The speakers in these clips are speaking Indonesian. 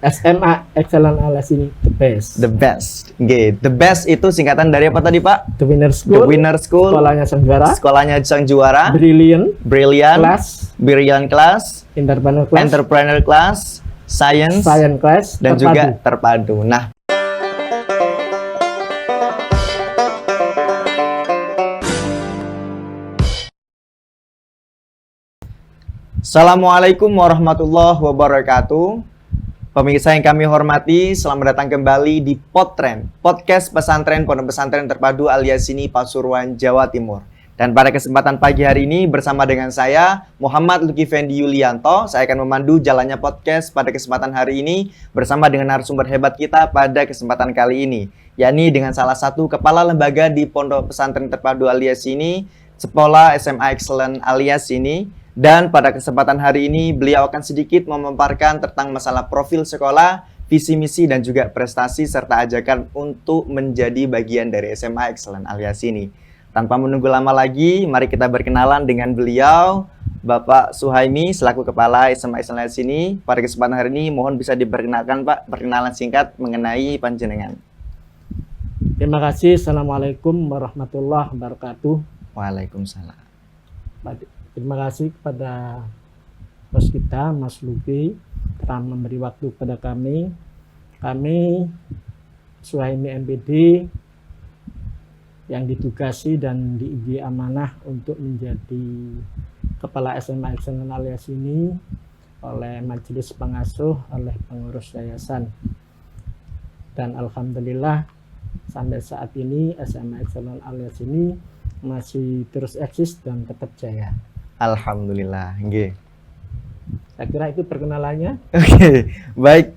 SMA Excellent Alias ini the best. The best. The best itu singkatan dari apa tadi, Pak? The Winner The School. Winner School. Sekolahnya sang juara. Sekolahnya sang juara. Brilliant. Class. Brilliant Class. Entrepreneur Class. Entrepreneur Class. Science Class. Dan juga terpadu. Nah, Assalamualaikum warahmatullahi wabarakatuh. Pemirsa yang kami hormati, selamat datang kembali di Podtrend, podcast pesantren Pondok Pesantren Terpadu Al-Yasini Pasuruan, Jawa Timur. Dan pada kesempatan pagi hari ini bersama dengan saya, Muhammad Luki Fendi Yulianto, saya akan memandu jalannya podcast pada kesempatan hari ini bersama dengan narasumber hebat kita pada kesempatan kali ini, yakni dengan salah satu kepala lembaga di Pondok Pesantren Terpadu Al-Yasini, Sekolah SMA Excellent Al-Yasini. Dan pada kesempatan hari ini beliau akan sedikit memaparkan tentang masalah profil sekolah, visi misi dan juga prestasi serta ajakan untuk menjadi bagian dari SMA Excellent Al-Yasini. Tanpa menunggu lama lagi, mari kita berkenalan dengan beliau, Bapak Suhaimi selaku Kepala SMA Excellent Al-Yasini. Pada kesempatan hari ini mohon bisa diperkenalkan Pak, perkenalan singkat mengenai panjenengan. Terima kasih. Assalamualaikum warahmatullahi wabarakatuh. Waalaikumsalam. Terima kasih kepada bos kita, Mas Luki, telah memberi waktu kepada kami. Kami, Suhaimi MPD, yang ditugasi dan diiberi amanah untuk menjadi Kepala SMA Excellent Al-Yasini oleh Majelis Pengasuh, oleh pengurus yayasan. Dan Alhamdulillah, sampai saat ini SMA Excellent Al-Yasini masih terus eksis dan tetap jaya. Alhamdulillah, nggih. Saya kira itu perkenalannya. Oke, baik.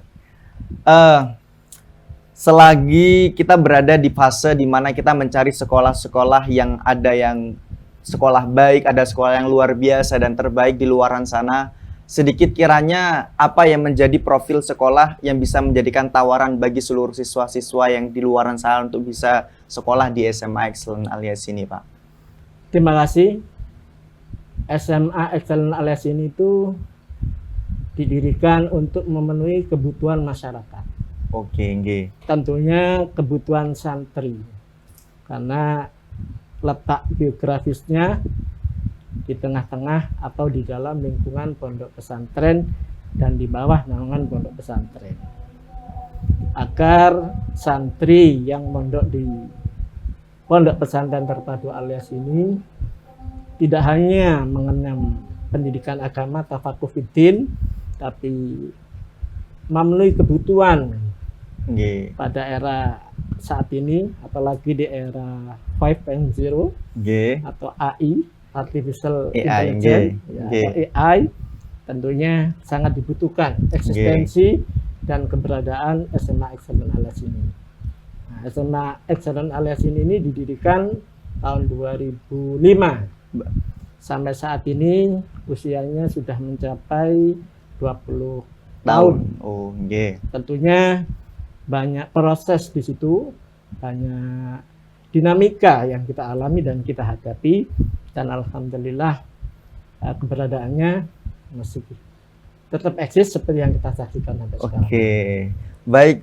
Selagi kita berada di fase di mana kita mencari sekolah-sekolah yang ada yang sekolah baik, ada sekolah yang luar biasa dan terbaik di luaran sana, sedikit kiranya apa yang menjadi profil sekolah yang bisa menjadikan tawaran bagi seluruh siswa-siswa yang di luaran sana untuk bisa sekolah di SMA Excellent Al-Yasini, Pak? Terima kasih. SMA Excellent Al-Yasini itu didirikan untuk memenuhi kebutuhan masyarakat. Oke, nggih. Tentunya kebutuhan santri. Karena letak geografisnya di tengah-tengah atau di dalam lingkungan pondok pesantren dan di bawah naungan pondok pesantren. Agar santri yang mondok di Pondok Pesantren Terpadu Al-Yasini tidak hanya mengenyam pendidikan agama tafakuh fiddin, tapi memenuhi kebutuhan pada era saat ini, apalagi di era 5.0 atau AI, Artificial Intelligence, atau AI, tentunya sangat dibutuhkan eksistensi dan keberadaan SMA Excellent Al-Yasini. Nah, SMA Excellent Al-Yasini ini didirikan tahun 2005. Sampai saat ini usianya sudah mencapai 20 tahun. Oh, nggih. Tentunya banyak proses di situ, banyak dinamika yang kita alami dan kita hadapi, dan alhamdulillah keberadaannya masih tetap eksis seperti yang kita saksikan sampai sekarang. Oke. Baik,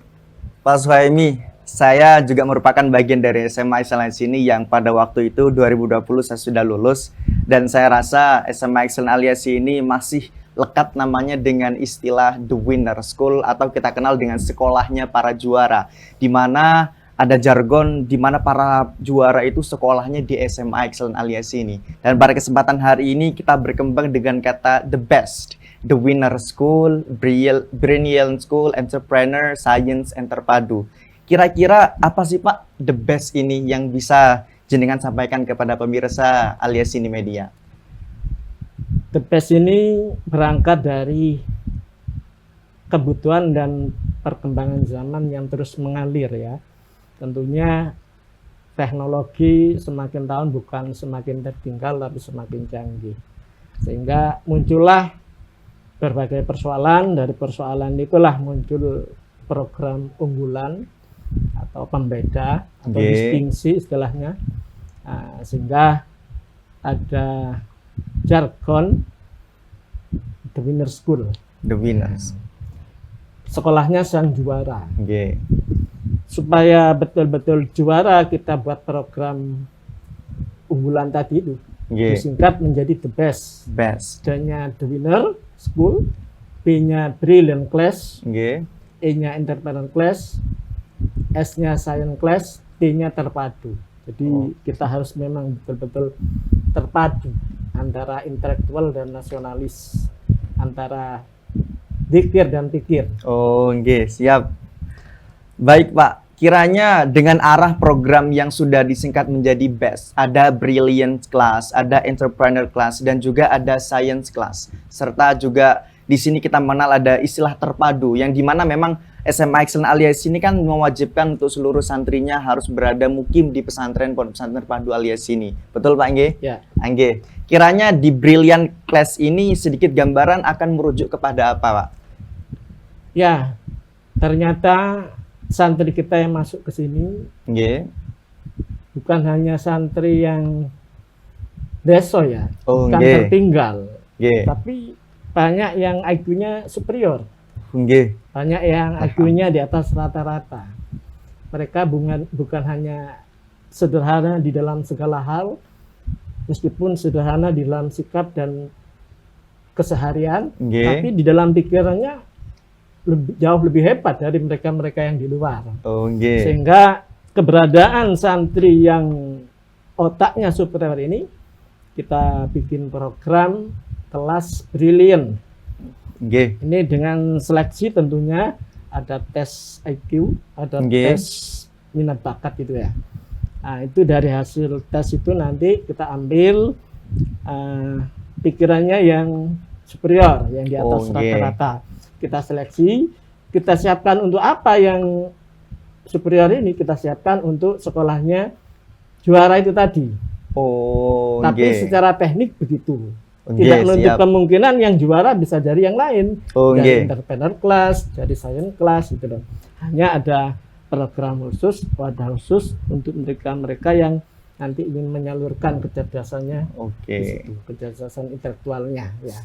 Pak Suhaimi, saya juga merupakan bagian dari SMA Excellent Al-Yasini yang pada waktu itu 2020 saya sudah lulus, dan saya rasa SMA Excellent Al-Yasini masih lekat namanya dengan istilah The Winner School atau kita kenal dengan sekolahnya para juara, di mana ada jargon di mana para juara itu sekolahnya di SMA Excellent Al-Yasini. Dan pada kesempatan hari ini kita berkembang dengan kata the best, The Winner School, Brilliant School, Entrepreneur, Science, and Terpadu. Kira-kira apa sih Pak the best ini yang bisa jenengan sampaikan kepada pemirsa Al-Yasini Media? The best ini berangkat dari kebutuhan dan perkembangan zaman yang terus mengalir ya. Tentunya teknologi semakin tahun bukan semakin tertinggal tapi semakin canggih. Sehingga muncullah berbagai persoalan, dari persoalan itulah muncul program unggulan atau pembeda atau distingsi istilahnya, sehingga ada jargon The Winner School. The Winners. sekolahnya sang juara. Nggih. Supaya betul-betul juara, kita buat program unggulan tadi itu. Nggih. Disingkat menjadi the best. Best. D-nya the winner school, B-nya brilliant class, Nggih. E-nya entrepreneur class, S-nya science class, T-nya terpadu. Jadi kita harus memang betul-betul terpadu antara intelektual dan nasionalis, antara zikir dan pikir. Oh, nggih, siap. Baik, Pak. Kiranya dengan arah program yang sudah disingkat menjadi BEST, ada Brilliant Class, ada Entrepreneur Class, dan juga ada Science Class. Serta juga di sini kita mengenal ada istilah terpadu, yang dimana memang SMA Excellence Alias ini kan mewajibkan untuk seluruh santrinya harus berada mukim di pesantren Pondok Pesantren Terpadu Alias ini. Betul, Pak Nggih? Ya. Nggih. Kiranya di Brilliant Class ini sedikit gambaran akan merujuk kepada apa, Pak? Ya, ternyata santri kita yang masuk ke sini Nggih. bukan hanya santri yang deso ya, Oh, bukan nggih. tertinggal, Nggih. tapi banyak yang IQ-nya superior, Nggih. banyak yang IQ-nya di atas rata-rata. Mereka bukan hanya sederhana di dalam segala hal, meskipun sederhana di dalam sikap dan keseharian, Nggih. tapi di dalam pikirannya jauh lebih hebat dari mereka-mereka yang di luar. Oh, nggih. Sehingga keberadaan santri yang otaknya superior ini, kita bikin program kelas brilliant. Nggih. Ini dengan seleksi tentunya, ada tes IQ, ada Nggih. tes minat bakat gitu ya. Nah, itu dari hasil tes itu nanti kita ambil pikirannya yang superior, yang di atas Oh, nggih. rata-rata. Kita seleksi, kita siapkan untuk apa yang superior ini, kita siapkan untuk sekolahnya juara itu tadi. Oh, Tapi nggih. secara teknik begitu. Nggih, Tidak menutup siap. kemungkinan yang juara bisa dari yang lain. Oh, Dari nggih. entrepreneur class, dari science class gitu loh. Hanya ada program khusus, wadah khusus untuk mereka yang nanti ingin menyalurkan kecerdasannya di Oke. situ, kecerdasan intelektualnya ya.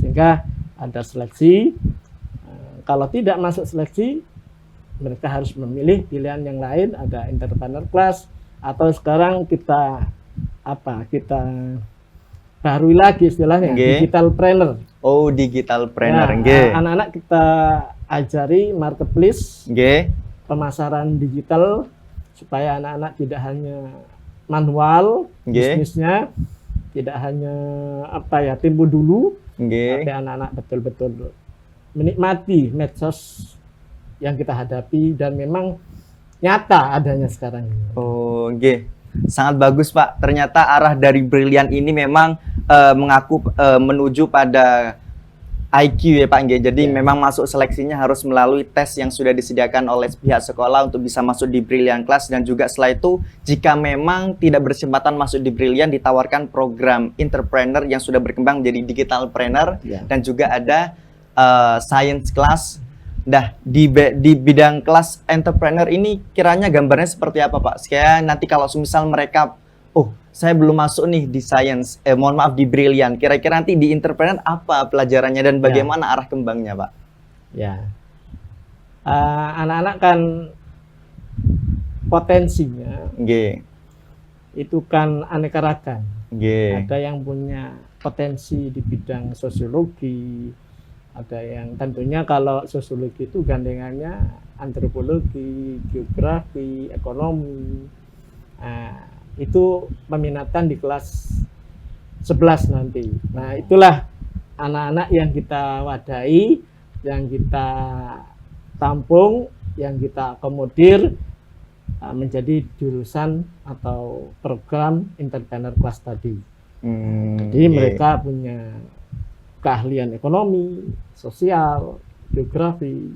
Sehingga ada seleksi. Kalau tidak masuk seleksi, mereka harus memilih pilihan yang lain, ada entrepreneur class, atau sekarang kita barui lagi istilahnya, Nggih. digitalpreneur. Oh, digitalpreneur, Ya, nggih. anak-anak kita ajari marketplace, Nggih. pemasaran digital, supaya anak-anak tidak hanya manual Nggih. bisnisnya, tidak hanya timbul dulu, Nggih. tapi anak-anak betul-betul menikmati medsos yang kita hadapi dan memang nyata adanya sekarang ini. Oh, nggih. Sangat bagus, Pak. Ternyata arah dari Brilliant ini memang menuju pada IQ ya, Pak nggih. Jadi Ya. memang masuk seleksinya harus melalui tes yang sudah disediakan oleh pihak sekolah untuk bisa masuk di Brilliant Class, dan juga setelah itu jika memang tidak berkesempatan masuk di Brilliant, ditawarkan program entrepreneur yang sudah berkembang menjadi digitalpreneur, Ya. dan juga ada science class. Nah, di bidang kelas entrepreneur ini kiranya gambarnya seperti apa, Pak? Sekaya nanti kalau misal mereka, oh saya belum masuk nih di science, mohon maaf di Brilliant, kira-kira nanti di entrepreneur apa pelajarannya dan bagaimana arah kembangnya, Pak? Ya, anak-anak kan potensinya Nggih. itu kan aneka ragam. Nggih. Ada yang punya potensi di bidang sosiologi, ada yang tentunya kalau sosiologi itu gandengannya antropologi, geografi, ekonomi. Nah, itu peminatan di kelas 11 nanti. Nah, itulah anak-anak yang kita wadahi, yang kita tampung, yang kita akomodir menjadi jurusan atau program entrepreneur class tadi. Jadi mereka punya keahlian ekonomi, sosial, geografi,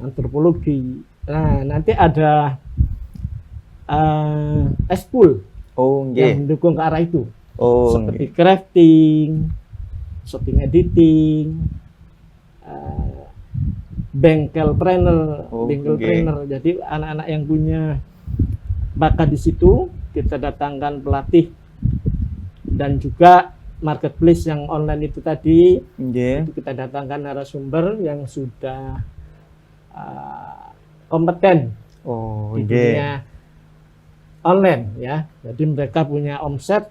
antropologi. Nah, nanti ada eskul Oh, yang nggih. mendukung ke arah itu, Oh, seperti crafting, shopping editing, bengkelpreneur, Oh, bengkelpreneur. Jadi anak-anak yang punya bakat di situ kita datangkan pelatih dan juga marketplace yang online itu tadi, Nggih. itu kita datangkan narasumber yang sudah kompeten Oh, di nggih. dunia online ya. Jadi mereka punya omset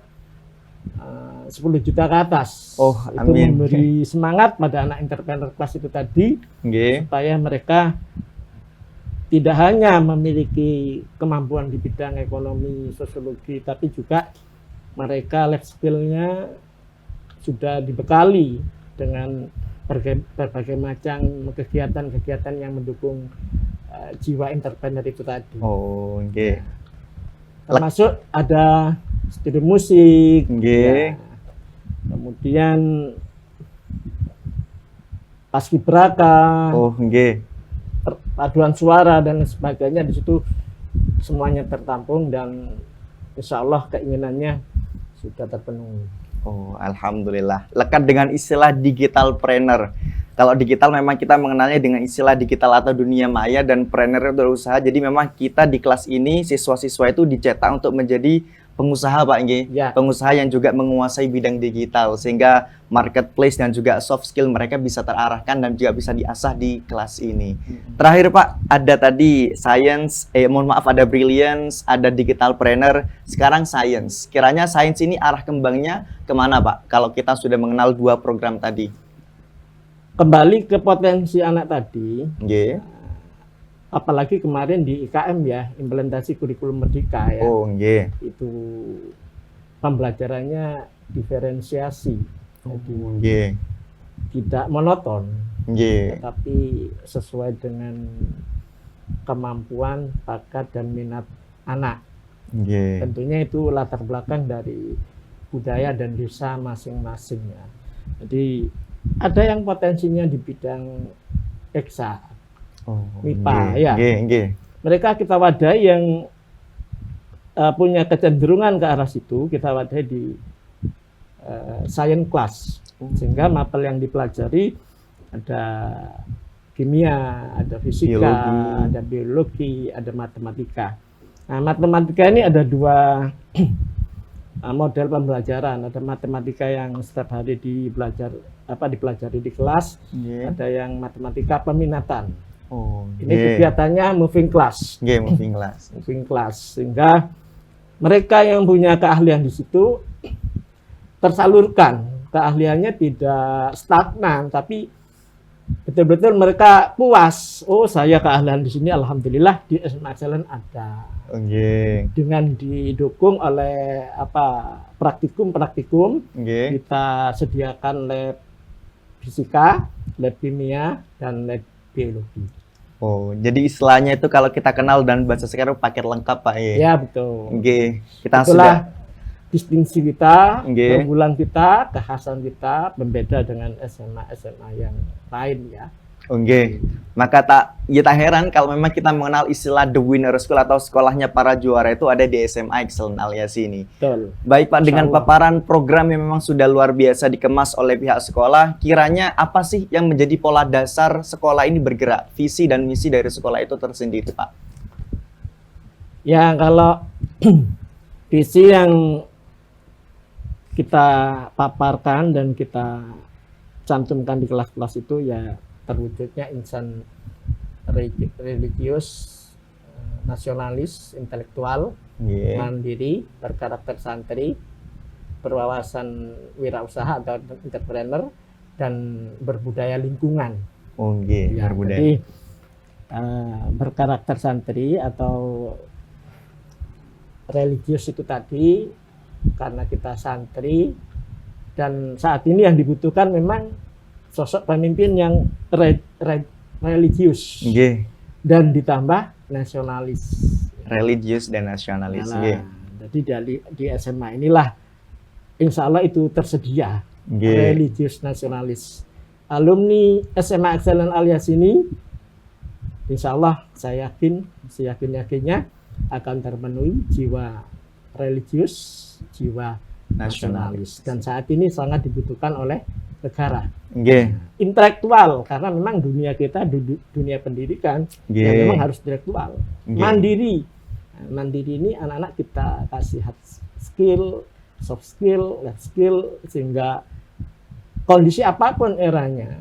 10 juta ke atas. Oh, Itu amin. memberi semangat pada anak entrepreneur kelas itu tadi Nggih. supaya mereka tidak hanya memiliki kemampuan di bidang ekonomi, sosiologi, tapi juga mereka life skill-nya sudah dibekali dengan berbagai macam kegiatan-kegiatan yang mendukung jiwa entrepreneur itu tadi. Oh, nggih. Termasuk ada studio musik, Nggih. ya. Kemudian paskibraka, Oh, nggih. paduan suara dan sebagainya, di situ semuanya tertampung dan insya Allah keinginannya sudah terpenuhi. Oh, alhamdulillah. Lekat dengan istilah digitalpreneur. Kalau digital memang kita mengenalnya dengan istilah digital atau dunia maya, dan planner itu berusaha. Jadi memang kita di kelas ini siswa-siswa itu dicetak untuk menjadi pengusaha, Pak nggih. Ya. Pengusaha yang juga menguasai bidang digital sehingga marketplace dan juga soft skill mereka bisa terarahkan dan juga bisa diasah di kelas ini. Terakhir Pak, ada tadi science, ada brilliance, ada digitalpreneur, sekarang science. Kiranya science ini arah kembangnya kemana Pak? Kalau kita sudah mengenal dua program tadi. Kembali ke potensi anak tadi, Nggih. apalagi kemarin di IKM ya, implementasi kurikulum merdeka ya, Oh, nggih. itu pembelajarannya diferensiasi, jadi Nggih. tidak monoton, Nggih. tapi sesuai dengan kemampuan, bakat dan minat anak. Nggih. Tentunya itu latar belakang dari budaya dan desa masing-masing ya. Jadi ada yang potensinya di bidang eksa, Oh, MIPA, nggih. ya. Nggih, nggih. Mereka kita wadai yang punya kecenderungan ke arah situ, kita wadai di science class, sehingga mapel yang dipelajari ada kimia, ada fisika, Biologi. ada biologi, ada matematika. Nah, matematika ini ada dua model pembelajaran. Ada matematika yang setiap hari dipelajari di kelas, Nggih. ada yang matematika peminatan. Oh, Ini nggih. kegiatannya moving class. Nggih, moving class. Moving class, sehingga mereka yang punya keahlian di situ tersalurkan, keahliannya tidak stagnan, tapi betul-betul mereka puas. Oh, saya keahlian di sini, alhamdulillah di SMA Excellence ada. Nggih. Dengan didukung oleh praktikum, Nggih. kita sediakan lab fisika, lab kimia, dan lab biologi. Oh, jadi istilahnya itu kalau kita kenal dan bahasa sekarang paket lengkap Pak ya. Ya, betul. Nggih. Kita Itulah sudah distingsi kita, Nggih. keunggulan kita, kekhasan kita, berbeda dengan SMA yang lain ya. Oh, nggih. Maka tak heran kalau memang kita mengenal istilah The Winner School atau sekolahnya para juara itu ada di SMA Excellence alias ini. Betul. Baik Pak, dengan Insya Allah. paparan program yang memang sudah luar biasa dikemas oleh pihak sekolah, kiranya apa sih yang menjadi pola dasar sekolah ini bergerak? Visi dan misi dari sekolah itu tersendiri Pak. Ya, kalau visi yang kita paparkan dan kita cantumkan di kelas-kelas itu ya terwujudnya insan religius, nasionalis, intelektual, Nggih. mandiri, berkarakter santri, berwawasan wirausaha atau entrepreneur, dan berbudaya lingkungan. Oh, nggih. Ya, Berbudaya. jadi berkarakter santri atau religius itu tadi karena kita santri, dan saat ini yang dibutuhkan memang sosok pemimpin yang religius Nggih. dan ditambah nasionalis. Religius dan nasionalis. Nah, Nggih. jadi di SMA inilah insya Allah itu tersedia Nggih. religius nasionalis. Alumni SMA Excellence alias ini insya Allah saya yakin, seyakin-yakinnya akan terpenuhi jiwa religius, jiwa nasionalis. Dan saat ini sangat dibutuhkan oleh negara. Nggih. Intelektual, karena memang dunia kita dunia pendidikan Nggih. ya memang harus intelektual. Nggih. Mandiri. Nah, mandiri ini anak-anak kita kasih skill, soft skill, life skill, sehingga kondisi apapun eranya,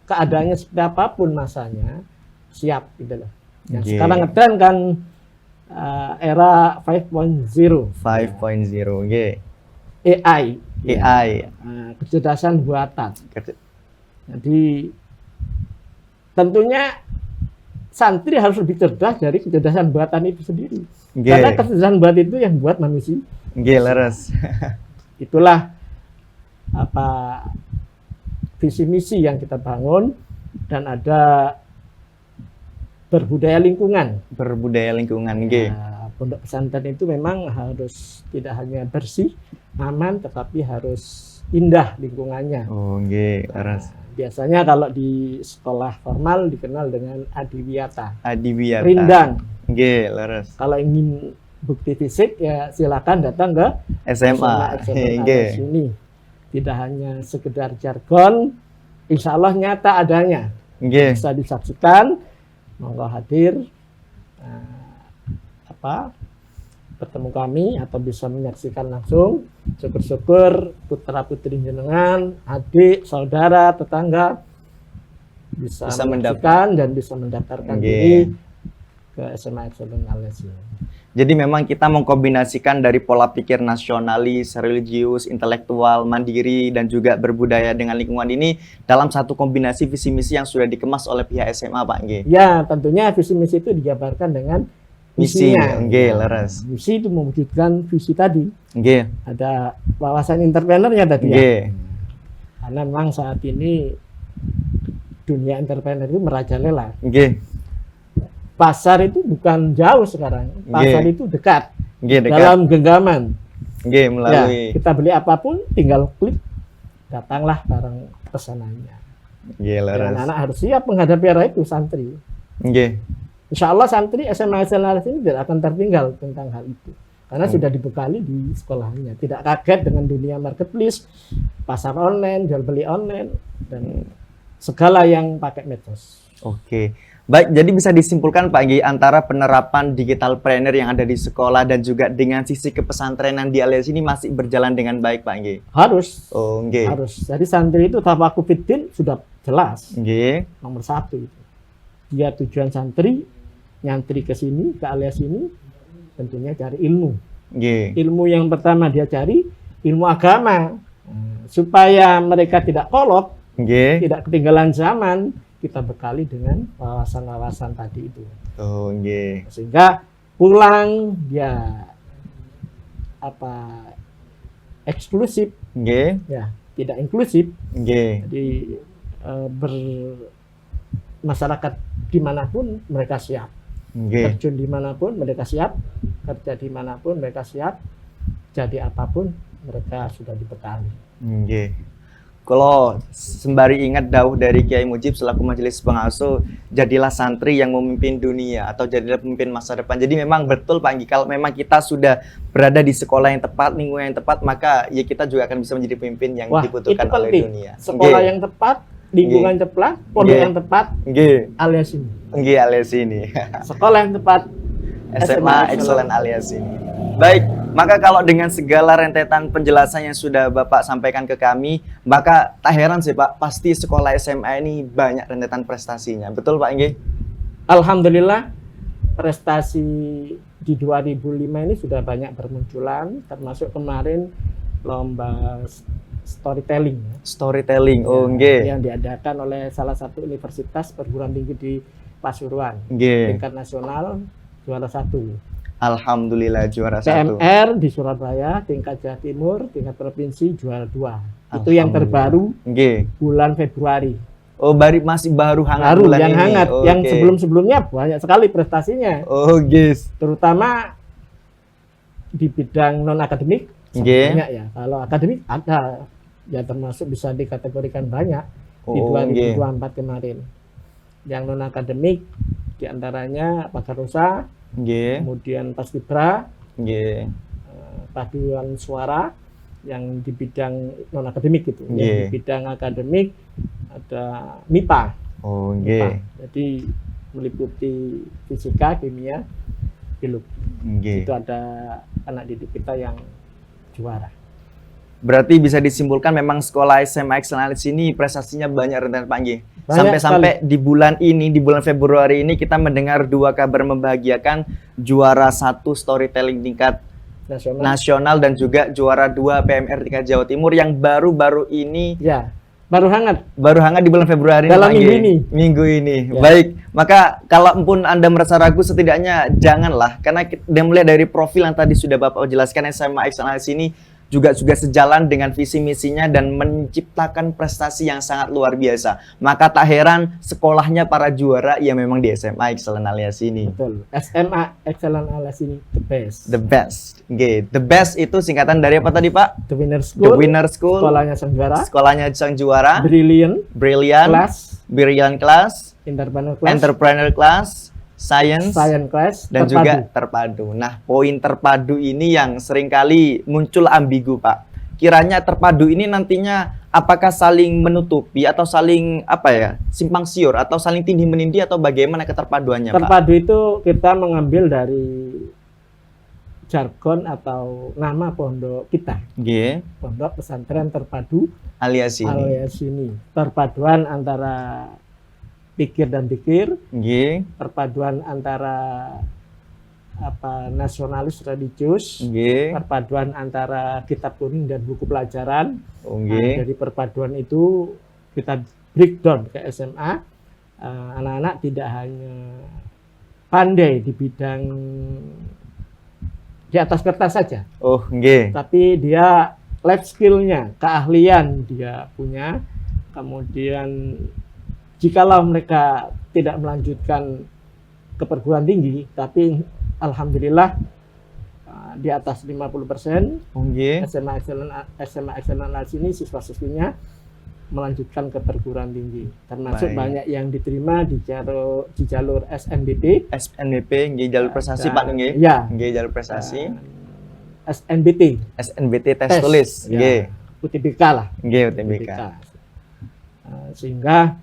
keadaannya seperti apapun masanya, siap gitu loh. Yang Oke. sekarang ngetren kan era 5.0. 5.0, nggih. AI. AI. Kecerdasan buatan. Jadi tentunya santri harus lebih cerdas dari kecerdasan buatan itu sendiri. Nggih. Karena kecerdasan buatan itu yang buat manusia. Nggih, leres. Itulah visi misi yang kita bangun, dan ada berbudaya lingkungan. Berbudaya lingkungan, nggih. Pondok pesantren itu memang harus tidak hanya bersih, aman, tetapi harus indah lingkungannya. Oh, nggih, leres. Biasanya kalau di sekolah formal dikenal dengan adiwiyata. Adiwiyata. Rindang. Nggih, leres. Kalau ingin bukti fisik ya silakan datang ke SMA. Nggih. Sini. Tidak hanya sekedar jargon, insya Allah nyata adanya. Nggih. Bisa disaksikan, monggo hadir, bertemu kami atau bisa menyaksikan langsung. Syukur-syukur putra putri jenengan, adik, saudara, tetangga bisa menyaksikan dan bisa mendaftarkan diri ke SMA Excellence Alias ini. Jadi memang kita mengkombinasikan dari pola pikir nasionalis, religius, intelektual, mandiri, dan juga berbudaya dengan lingkungan ini dalam satu kombinasi visi misi yang sudah dikemas oleh pihak SMA, Pak Nggih. Ya, tentunya visi misi itu dijabarkan dengan misinya. Nggih, leres. Misi itu mewujudkan visi tadi. Nggih. Ada wawasan entrepreneurnya tadi Nggih. ya. Karena memang saat ini dunia entrepreneur itu merajalela. Nggih. Pasar itu bukan jauh sekarang. Pasar itu dekat. Nggih, dekat. Dalam genggaman. Nggih, melalui. Ya, kita beli apapun tinggal klik, datanglah barang pesanannya. Nggih, leres. Anak-anak harus siap menghadapi era itu, santri. Nggih. Insya Allah santri SMA Excellence ini tidak akan tertinggal tentang hal itu. Karena sudah dibekali di sekolahnya. Tidak kaget dengan dunia marketplace, pasar online, jual beli online, dan segala yang pakai medsos. Oke. Baik, jadi bisa disimpulkan Pak Nggih antara penerapan digital planner yang ada di sekolah dan juga dengan sisi kepesantrenan di Alias ini masih berjalan dengan baik, Pak Nggih. Harus. Oh, nggih. Harus. Jadi santri itu tafakuh fiddin sudah jelas. Nggih. Nomor 1 itu. Dia tujuan santri, nyantri ke sini, ke Alias ini, tentunya cari ilmu. Nggih. Ilmu yang pertama dia cari, ilmu agama. Supaya mereka tidak kolot, Nggih. tidak ketinggalan zaman, kita bekali dengan wawasan-wawasan tadi itu. Oh, nggih. Sehingga pulang dia eksklusif, Nggih. ya, tidak inklusif. Nggih. Jadi masyarakat dimanapun mereka siap. Nggih. Terjun dimanapun mereka siap, kerja dimanapun mereka siap, jadi apapun mereka sudah dibekali. Nggih. Kalau sembari ingat dawuh dari Kiai Mujib selaku majelis pengasuh, jadilah santri yang memimpin dunia atau jadilah pemimpin masa depan. Jadi memang betul Pak Nggih, kalau memang kita sudah berada di sekolah yang tepat, lingkungan yang tepat, maka ya kita juga akan bisa menjadi pemimpin yang dibutuhkan oleh dunia. Sekolah yang tepat, lingkungan yang tepat, pondok yang tepat, Alias ini. Nggih, Alias ini. Sekolah yang tepat, SMA Excellence Alias ini. Baik, maka kalau dengan segala rentetan penjelasan yang sudah Bapak sampaikan ke kami, maka tak heran sih Pak, pasti sekolah SMA ini banyak rentetan prestasinya. Betul Pak Nggih? Alhamdulillah, prestasi di 2005 ini sudah banyak bermunculan, termasuk kemarin lomba storytelling. Storytelling, oh nggih. Yang diadakan oleh salah satu universitas perguruan tinggi di Pasuruan. Nggih. Tingkat nasional juara 1. Alhamdulillah juara 1. PMR di Surabaya, tingkat Jawa Timur, tingkat provinsi juara 2. Itu yang terbaru bulan Februari. Oh, masih baru hangat bulan yang ini. Hangat. Yang sebelum-sebelumnya banyak sekali prestasinya. Oh, guys. Terutama di bidang non akademik banyak ya. Kalau akademik ada, ya termasuk bisa dikategorikan banyak di 2024 kemarin. Yang non akademik diantaranya Pagarosa, kemudian Paskibra, paduan suara yang di bidang non akademik itu. Yang di bidang akademik ada MIPA. Oh, MIPA. Jadi meliputi fisika, kimia, biologi. Itu ada anak didik kita yang juara. Berarti bisa disimpulkan memang sekolah SMA Excellence ini prestasinya banyak rentan Pak Nggih. Banyak Sampai-sampai di bulan ini, di bulan Februari ini kita mendengar 2 kabar membahagiakan, juara 1 storytelling tingkat nasional dan juga juara 2 PMR tingkat Jawa Timur yang baru-baru ini Ya, baru hangat. di bulan Februari Dalam Pak minggu Nggih. ini. Minggu ini. Ya. Baik, maka kalaupun Anda merasa ragu setidaknya janganlah, karena kita melihat dari profil yang tadi sudah Bapak jelaskan, SMA Excellence ini juga sejalan dengan visi misinya dan menciptakan prestasi yang sangat luar biasa. Maka tak heran sekolahnya para juara ya memang di SMA Excellence alias ini. Betul. SMA Excellence alias ini the best. The best. Oke, the best itu singkatan dari apa tadi Pak? The Winner School. The Winner School. Sekolahnya sang juara. Sekolahnya sang juara. Brilliant. Brilliant. Class. Brilliant Class. Entrepreneur Class. Entrepreneur Class. Science Class. dan terpadu. juga terpadu. Nah, poin terpadu ini yang seringkali muncul ambigu, Pak. Kiranya terpadu ini nantinya apakah saling menutupi atau saling simpang siur atau saling tindih menindih atau bagaimana keterpaduannya, Pak? Terpadu itu kita mengambil dari jargon atau nama pondok kita. G. Pondok Pesantren Terpadu Alias ini. alias ini. Perpaduan antara pikir dan pikir, G. perpaduan antara nasionalis religius, G. perpaduan antara kitab kuning dan buku pelajaran. G. Nah, dari perpaduan itu kita breakdown ke SMA. Anak-anak tidak hanya pandai di bidang di atas kertas saja, Oh, G. tapi dia life skill-nya, keahlian dia punya. Kemudian jikalau mereka tidak melanjutkan ke perguruan tinggi, tapi alhamdulillah di atas 50% G. SMA Excellence ini siswa-siswinya melanjutkan ke perguruan tinggi. Termasuk Baik. banyak yang diterima di jalur SNBT. SNBP, G jalur prestasi, Dan- Pak, G. Ya. G jalur prestasi. SNBT. SNBT tes tulis, G. Ya. UTBK lah. G UTBK. Sehingga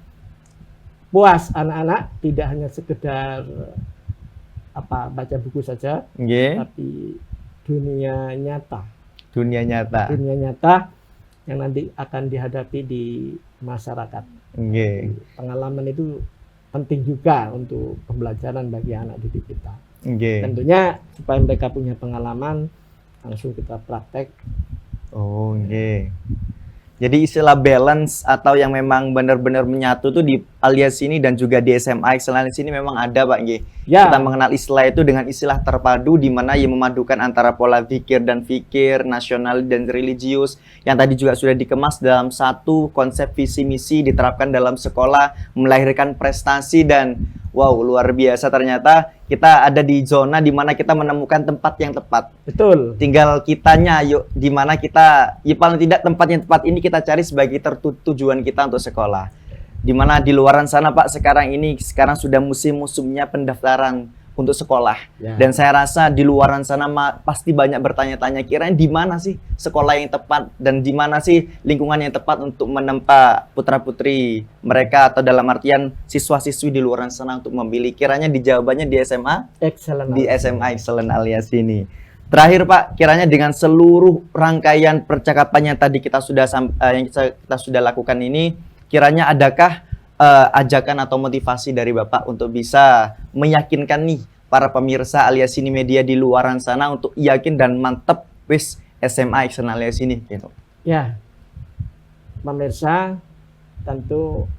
puas anak-anak tidak hanya sekedar baca buku saja, G. tapi dunia nyata. Dunia nyata. Dunia nyata yang nanti akan dihadapi di masyarakat. G. Pengalaman itu penting juga untuk pembelajaran bagi anak didik kita. G. Tentunya supaya mereka punya pengalaman, langsung kita praktek. Oh, G. Jadi istilah balance atau yang memang benar-benar menyatu tuh di alias ini dan juga di SMA Excellence ini memang ada, Pak G. Ya, Kita mengenal istilah itu dengan istilah terpadu di mana ia memadukan antara pola pikir dan fikir, nasional dan religius yang tadi juga sudah dikemas dalam satu konsep visi misi diterapkan dalam sekolah, melahirkan prestasi dan wow, luar biasa ternyata kita ada di zona di mana kita menemukan tempat yang tepat. betul. Tinggal kitanya yuk di mana kita paling tidak tempat yang tepat ini kita cari sebagai tujuan kita untuk sekolah. Di mana di luaran sana Pak sekarang sudah musim-musimnya pendaftaran untuk sekolah. Ya. Dan saya rasa di luaran sana pasti banyak bertanya-tanya kirain di mana sih sekolah yang tepat dan di mana sih lingkungan yang tepat untuk menempa putra-putri mereka atau dalam artian siswa-siswi di luaran sana untuk memilih. Kiranya di jawabannya di SMA Excellent. di SMA Excellent alias ini. Terakhir Pak, kiranya dengan seluruh rangkaian percakapan yang tadi kita sudah lakukan ini, kiranya adakah ajakan atau motivasi dari Bapak untuk bisa meyakinkan nih para pemirsa alias ini media di luaran sana untuk yakin dan mantep wis SMA Excellent alias ini gitu. Ya, pemirsa, tentu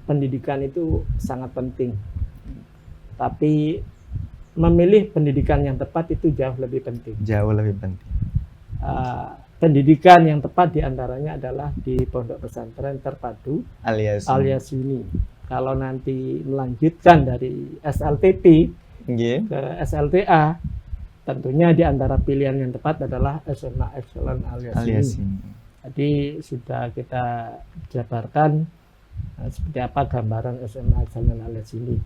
pendidikan itu sangat penting. Tapi memilih pendidikan yang tepat itu jauh lebih penting. Jauh lebih penting. Pendidikan yang tepat diantaranya adalah di Pondok Pesantren Terpadu Alias ini. Kalau nanti melanjutkan dari SLTP Nggih. ke SLTA, tentunya di antara pilihan yang tepat adalah SMA Excellent alias ini. ini. Jadi sudah kita jabarkan seperti apa gambaran SMA Excellent alias ini.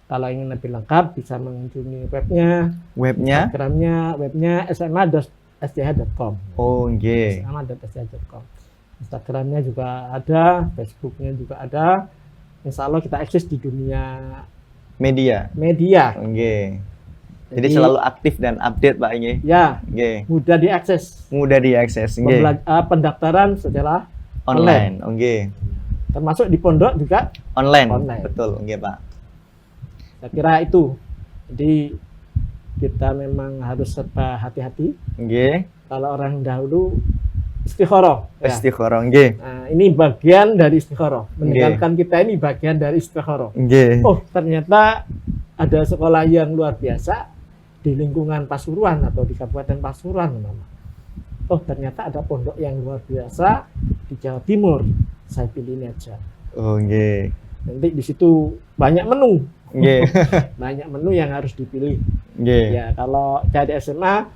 Kalau ingin lebih lengkap bisa mengunjungi webnya, webnya sma.sth.com. Oh, nggih. sma.sth.com. Instagramnya juga ada, Facebooknya juga ada. Insya Allah kita eksis di dunia Media. media. Nggih. Jadi selalu aktif dan update Pak nggih. Ya, Nggih. mudah diakses. Mudah diakses nggih. Pendaftaran secara Online. Nggih. termasuk di pondok juga Online. Online. Betul nggih Pak. saya kira itu. Jadi kita memang harus serba hati-hati. Nggih. Kalau orang dahulu istikharah. Ya. Istikharah nggih. Nah, ini bagian dari istikharah. Meninggalkan kita ini bagian dari istikharah. Nggih. Oh, ternyata ada sekolah yang luar biasa di lingkungan Pasuruan atau di Kabupaten Pasuruan. Oh, ternyata ada pondok yang luar biasa di Jawa Timur. Saya pilih ini aja. Oh nggih. Nanti di situ banyak menu. Nggih. Banyak menu yang harus dipilih. Nggih. Ya, kalau dari SMA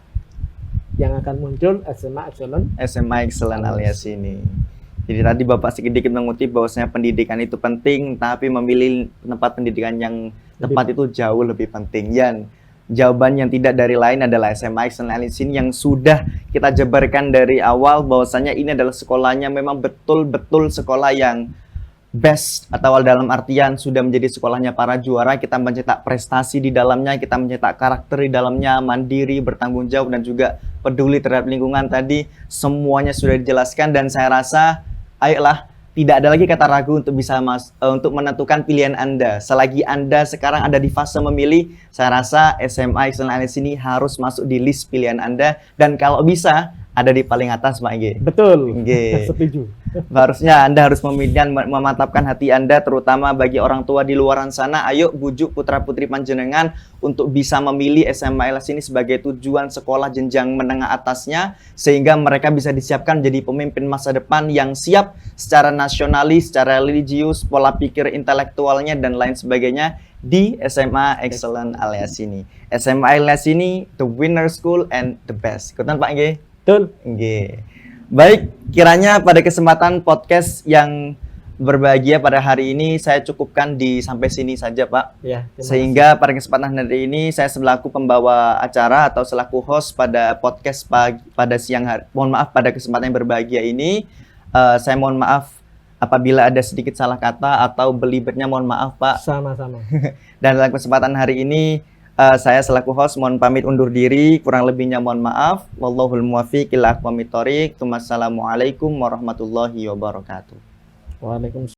yang akan muncul SMA Excellent. SMA Excellent alias ini. Jadi tadi Bapak sedikit mengutip bahwasanya pendidikan itu penting, tapi memilih tempat pendidikan yang tepat itu jauh lebih penting. Yan, jawaban yang tidak dari lain adalah SMA Excellent alias ini yang sudah kita jabarkan dari awal bahwasanya ini adalah sekolahnya memang betul-betul sekolah yang best, atau dalam artian sudah menjadi sekolahnya para juara. Kita mencetak prestasi di dalamnya, kita mencetak karakter di dalamnya, mandiri, bertanggung jawab, dan juga peduli terhadap lingkungan. Tadi semuanya sudah dijelaskan, dan saya rasa ayolah, tidak ada lagi kata ragu untuk bisa untuk menentukan pilihan Anda. Selagi Anda sekarang ada di fase memilih, saya rasa SMA Excellent alias ini harus masuk di list pilihan Anda, dan kalau bisa ada di paling atas Pak G. Betul. G. Setuju. Harusnya Anda harus memilih dan memantapkan hati Anda, terutama bagi orang tua di luaran sana. Ayo bujuk putra-putri panjenengan untuk bisa memilih SMA ILS ini sebagai tujuan sekolah jenjang menengah atasnya, sehingga mereka bisa disiapkan menjadi pemimpin masa depan yang siap secara nasionalis, secara religius, pola pikir intelektualnya, dan lain sebagainya di SMA Excellent alias ini. SMA alias ini the winner school and the best. Ikutan Pak G? Betul. Oke. Baik, kiranya pada kesempatan podcast yang berbahagia pada hari ini saya cukupkan di sampai sini saja, Pak. Ya, Sehingga pada kesempatan hari ini saya selaku pembawa acara atau selaku host pada podcast pada siang hari. Mohon maaf pada kesempatan yang berbahagia ini, saya mohon maaf apabila ada sedikit salah kata atau belibetnya, mohon maaf, Pak. Sama-sama. Dan dalam kesempatan hari ini saya selaku host mohon pamit undur diri, kurang lebihnya mohon maaf. Wallahul muwaffiq ila aqwamit thoriq. Wassalamualaikum warahmatullahi wabarakatuh. Waalaikumsalam.